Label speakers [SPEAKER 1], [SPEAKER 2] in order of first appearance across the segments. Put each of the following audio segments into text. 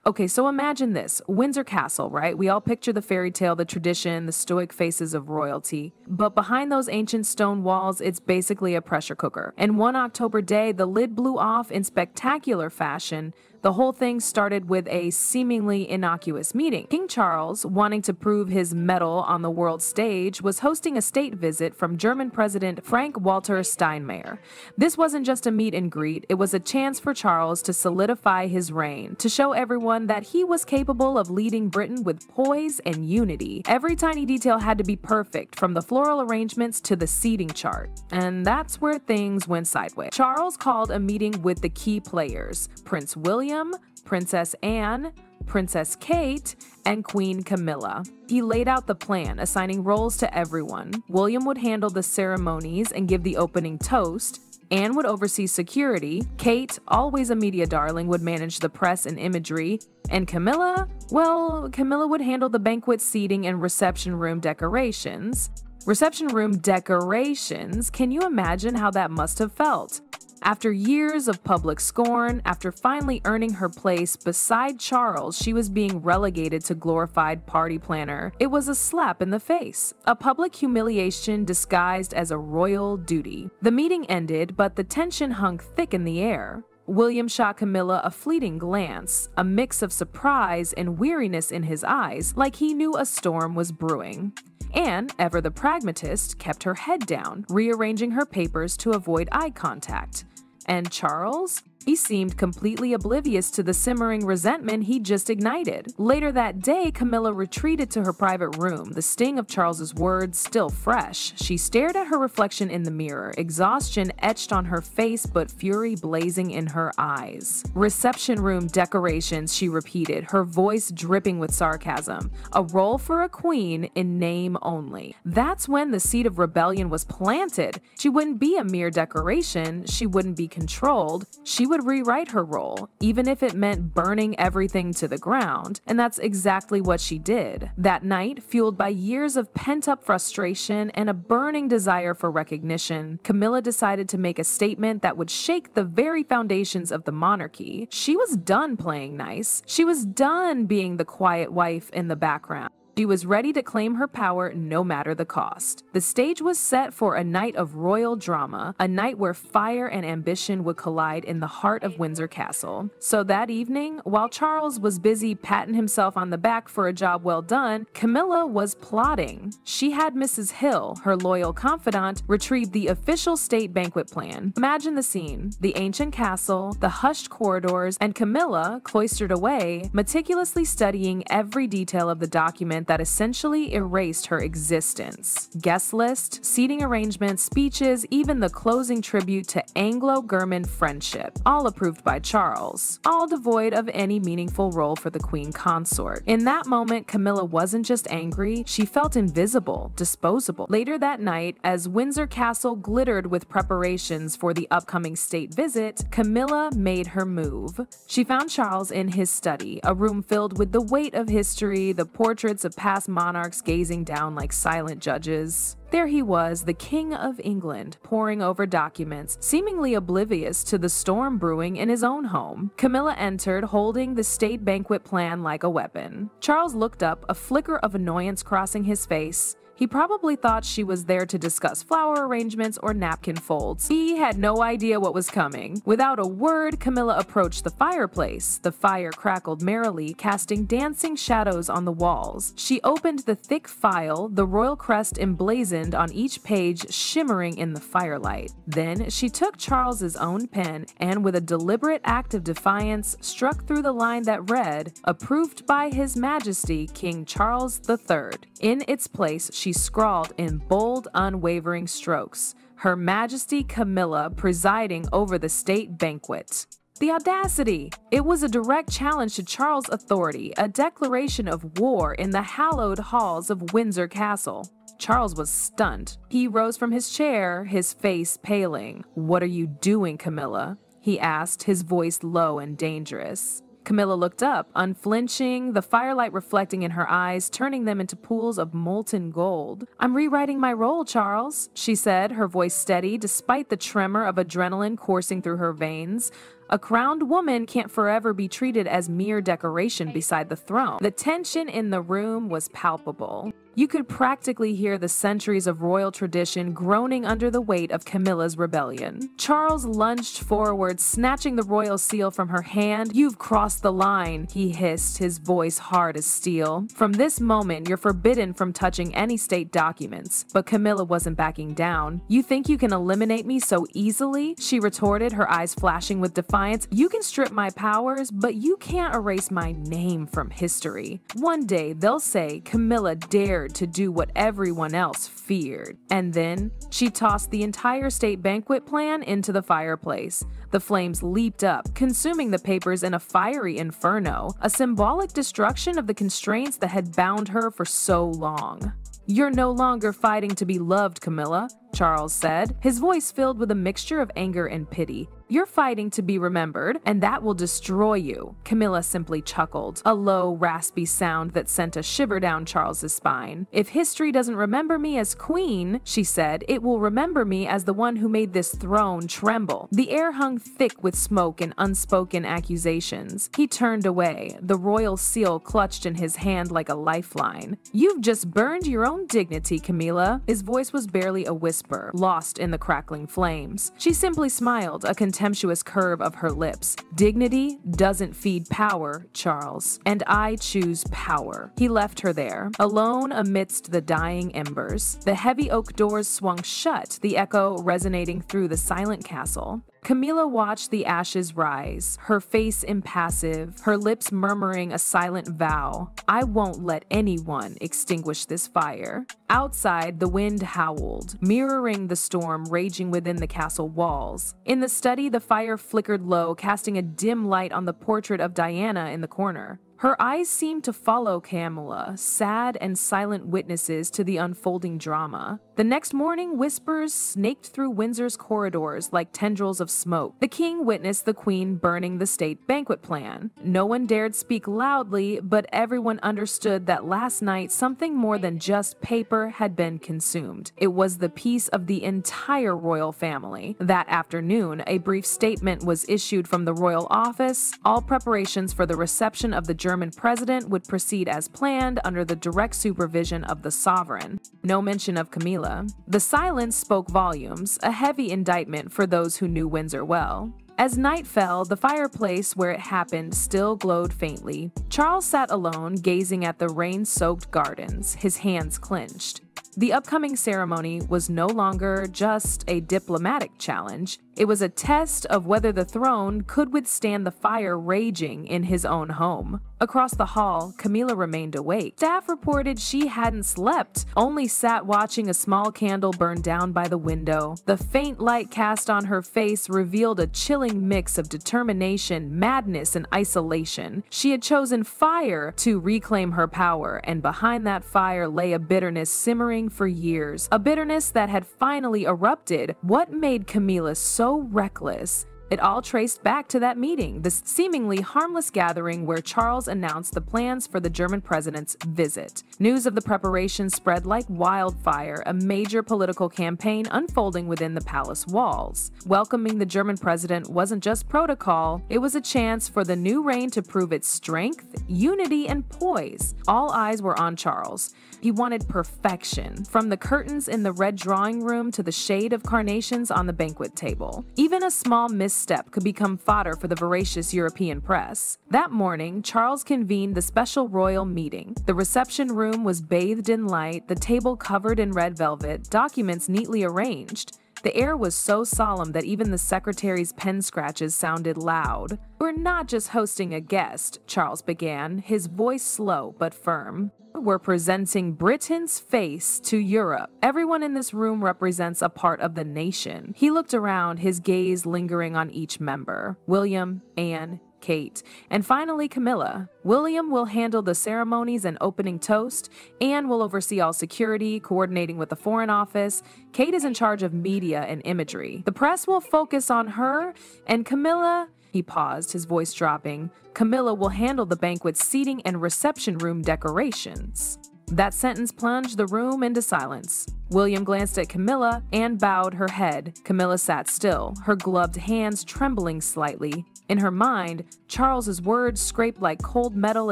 [SPEAKER 1] Okay, so imagine this. Windsor Castle, right? We all picture the fairy tale, the tradition, the stoic faces of royalty. But behind those ancient stone walls, it's basically a pressure cooker. And one October day, the lid blew off in spectacular fashion. The whole thing started with a seemingly innocuous meeting. King Charles, wanting to prove his mettle on the world stage, was hosting a state visit from German President Frank-Walter Steinmeier. This wasn't just a meet and greet, it was a chance for Charles to solidify his reign, to show everyone that he was capable of leading Britain with poise and unity. Every tiny detail had to be perfect, from the floral arrangements to the seating chart. And that's where things went sideways. Charles called a meeting with the key players: Prince William, Princess Anne, Princess Kate, and Queen Camilla. He laid out the plan, assigning roles to everyone. William would handle the ceremonies and give the opening toast. Anne would oversee security. Kate, always a media darling, would manage the press and imagery. And Camilla? Well, Camilla would handle the banquet seating and reception room decorations. Reception room decorations? Can you imagine how that must have felt? After years of public scorn, after finally earning her place beside Charles, she was being relegated to glorified party planner. It was a slap in the face, a public humiliation disguised as a royal duty. The meeting ended, but the tension hung thick in the air. William shot Camilla a fleeting glance, a mix of surprise and weariness in his eyes, like he knew a storm was brewing. Anne, ever the pragmatist, kept her head down, rearranging her papers to avoid eye contact. And Charles? He seemed completely oblivious to the simmering resentment he'd just ignited. Later that day, Camilla retreated to her private room, the sting of Charles's words still fresh. She stared at her reflection in the mirror, exhaustion etched on her face but fury blazing in her eyes. Reception room decorations, she repeated, her voice dripping with sarcasm. A role for a queen in name only. That's when the seed of rebellion was planted. She wouldn't be a mere decoration, she wouldn't be controlled, she would rewrite her role, even if it meant burning everything to the ground, and that's exactly what she did. That night, fueled by years of pent-up frustration and a burning desire for recognition, Camilla decided to make a statement that would shake the very foundations of the monarchy. She was done playing nice. She was done being the quiet wife in the background. She was ready to claim her power no matter the cost. The stage was set for a night of royal drama, a night where fire and ambition would collide in the heart of Windsor Castle. So that evening, while Charles was busy patting himself on the back for a job well done, Camilla was plotting. She had Mrs. Hill, her loyal confidant, retrieve the official state banquet plan. Imagine the scene: the ancient castle, the hushed corridors, and Camilla, cloistered away, meticulously studying every detail of the document that essentially erased her existence. Guest list, seating arrangements, speeches, even the closing tribute to Anglo-German friendship, all approved by Charles, all devoid of any meaningful role for the queen consort. In that moment, Camilla wasn't just angry, she felt invisible, disposable. Later that night, as Windsor Castle glittered with preparations for the upcoming state visit, Camilla made her move. She found Charles in his study, a room filled with the weight of history, the portraits of past monarchs gazing down like silent judges. There he was, the King of England, poring over documents, seemingly oblivious to the storm brewing in his own home. Camilla entered, holding the state banquet plan like a weapon. Charles looked up, a flicker of annoyance crossing his face. He probably thought she was there to discuss flower arrangements or napkin folds. He had no idea what was coming. Without a word, Camilla approached the fireplace. The fire crackled merrily, casting dancing shadows on the walls. She opened the thick file, the royal crest emblazoned on each page shimmering in the firelight. Then she took Charles's own pen and, with a deliberate act of defiance, struck through the line that read, "Approved by His Majesty King Charles III." In its place, she scrawled in bold, unwavering strokes, "Her Majesty Camilla presiding over the state banquet." The audacity! It was a direct challenge to Charles' authority, a declaration of war in the hallowed halls of Windsor Castle. Charles was stunned. He rose from his chair, his face paling. "What are you doing, Camilla?" he asked, his voice low and dangerous. Camilla looked up, unflinching, the firelight reflecting in her eyes, turning them into pools of molten gold. "I'm rewriting my role, Charles," she said, her voice steady despite the tremor of adrenaline coursing through her veins. A crowned woman can't forever be treated as mere decoration beside the throne. The tension in the room was palpable. You could practically hear the centuries of royal tradition groaning under the weight of Camilla's rebellion. Charles lunged forward, snatching the royal seal from her hand. "You've crossed the line," he hissed, his voice hard as steel. "From this moment, you're forbidden from touching any state documents." But Camilla wasn't backing down. "You think you can eliminate me so easily?" she retorted, her eyes flashing with defiance. "You can strip my powers, but you can't erase my name from history. One day, they'll say Camilla dared to do what everyone else feared." And then she tossed the entire state banquet plan into the fireplace. The flames leaped up, consuming the papers in a fiery inferno, a symbolic destruction of the constraints that had bound her for so long. "You're no longer fighting to be loved, Camilla," Charles said, his voice filled with a mixture of anger and pity. "You're fighting to be remembered, and that will destroy you." Camilla simply chuckled, a low, raspy sound that sent a shiver down Charles's spine. "If history doesn't remember me as queen," she said, "it will remember me as the one who made this throne tremble." The air hung thick with smoke and unspoken accusations. He turned away, the royal seal clutched in his hand like a lifeline. "You've just burned your own dignity, Camilla." His voice was barely a whisper, lost in the crackling flames. She simply smiled, a contemptuous curve of her lips. "Dignity doesn't feed power, Charles, and I choose power." He left her there, alone amidst the dying embers. The heavy oak doors swung shut, the echo resonating through the silent castle. Camila watched the ashes rise, her face impassive, her lips murmuring a silent vow. "I won't let anyone extinguish this fire." Outside, the wind howled, mirroring the storm raging within the castle walls. In the study, the fire flickered low, casting a dim light on the portrait of Diana in the corner. Her eyes seemed to follow Camilla, sad and silent witnesses to the unfolding drama. The next morning, whispers snaked through Windsor's corridors like tendrils of smoke. The king witnessed the queen burning the state banquet plan. No one dared speak loudly, but everyone understood that last night something more than just paper had been consumed. It was the peace of the entire royal family. That afternoon, a brief statement was issued from the royal office. All preparations for the reception of the German president would proceed as planned under the direct supervision of the sovereign. No mention of Camilla. The silence spoke volumes, a heavy indictment for those who knew Windsor well. As night fell, the fireplace where it happened still glowed faintly. Charles sat alone, gazing at the rain-soaked gardens, his hands clenched. The upcoming ceremony was no longer just a diplomatic challenge. It was a test of whether the throne could withstand the fire raging in his own home. Across the hall, Camila remained awake. Staff reported she hadn't slept, only sat watching a small candle burn down by the window. The faint light cast on her face revealed a chilling mix of determination, madness, and isolation. She had chosen fire to reclaim her power, and behind that fire lay a bitterness simmering for years. A bitterness that had finally erupted. What made Camila so reckless? It all traced back to that meeting, this seemingly harmless gathering where Charles announced the plans for the German president's visit. News of the preparations spread like wildfire, a major political campaign unfolding within the palace walls. Welcoming the German president wasn't just protocol, it was a chance for the new reign to prove its strength, unity, and poise. All eyes were on Charles. He wanted perfection, from the curtains in the red drawing room to the shade of carnations on the banquet table. Even a small misstep could become fodder for the voracious European press. That morning, Charles convened the special royal meeting. The reception room was bathed in light, the table covered in red velvet, documents neatly arranged. The air was so solemn that even the secretary's pen scratches sounded loud. "We're not just hosting a guest," Charles began, his voice slow but firm. "We're presenting Britain's face to Europe. Everyone in this room represents a part of the nation." He looked around, his gaze lingering on each member. William, Anne, Kate, and finally Camilla. William will handle the ceremonies and opening toast. Anne will oversee all security, coordinating with the Foreign Office. Kate is in charge of media and imagery. The press will focus on her, and Camilla... He paused, his voice dropping. "Camilla will handle the banquet seating and reception room decorations." That sentence plunged the room into silence. William glanced at Camilla and bowed her head. Camilla sat still, her gloved hands trembling slightly. In her mind, Charles's words scraped like cold metal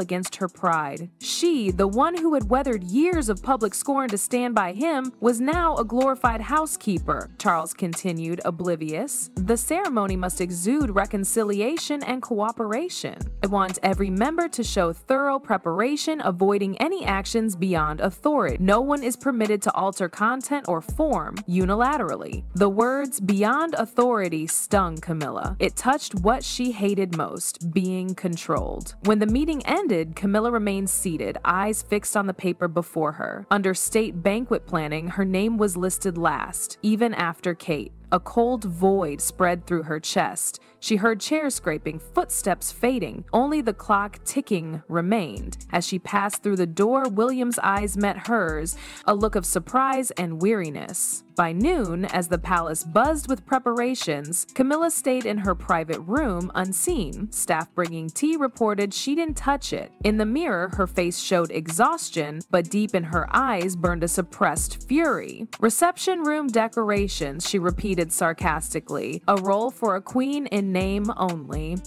[SPEAKER 1] against her pride. She, the one who had weathered years of public scorn to stand by him, was now a glorified housekeeper, Charles continued, oblivious. The ceremony must exude reconciliation and cooperation. I want every member to show thorough preparation, avoiding any actions beyond authority. No one is permitted to alter content or form unilaterally. The words beyond authority stung Camilla. It touched what she hated most, being controlled. When the meeting ended, Camilla remained seated, eyes fixed on the paper before her. Under state banquet planning, her name was listed last, even after Kate. A cold void spread through her chest. She heard chairs scraping, footsteps fading. Only the clock ticking remained. As she passed through the door, William's eyes met hers, a look of surprise and weariness. By noon, as the palace buzzed with preparations, Camilla stayed in her private room unseen. Staff bringing tea reported she didn't touch it. In the mirror, her face showed exhaustion, but deep in her eyes burned a suppressed fury. Reception room decorations, she repeated sarcastically. A role for a queen in name only.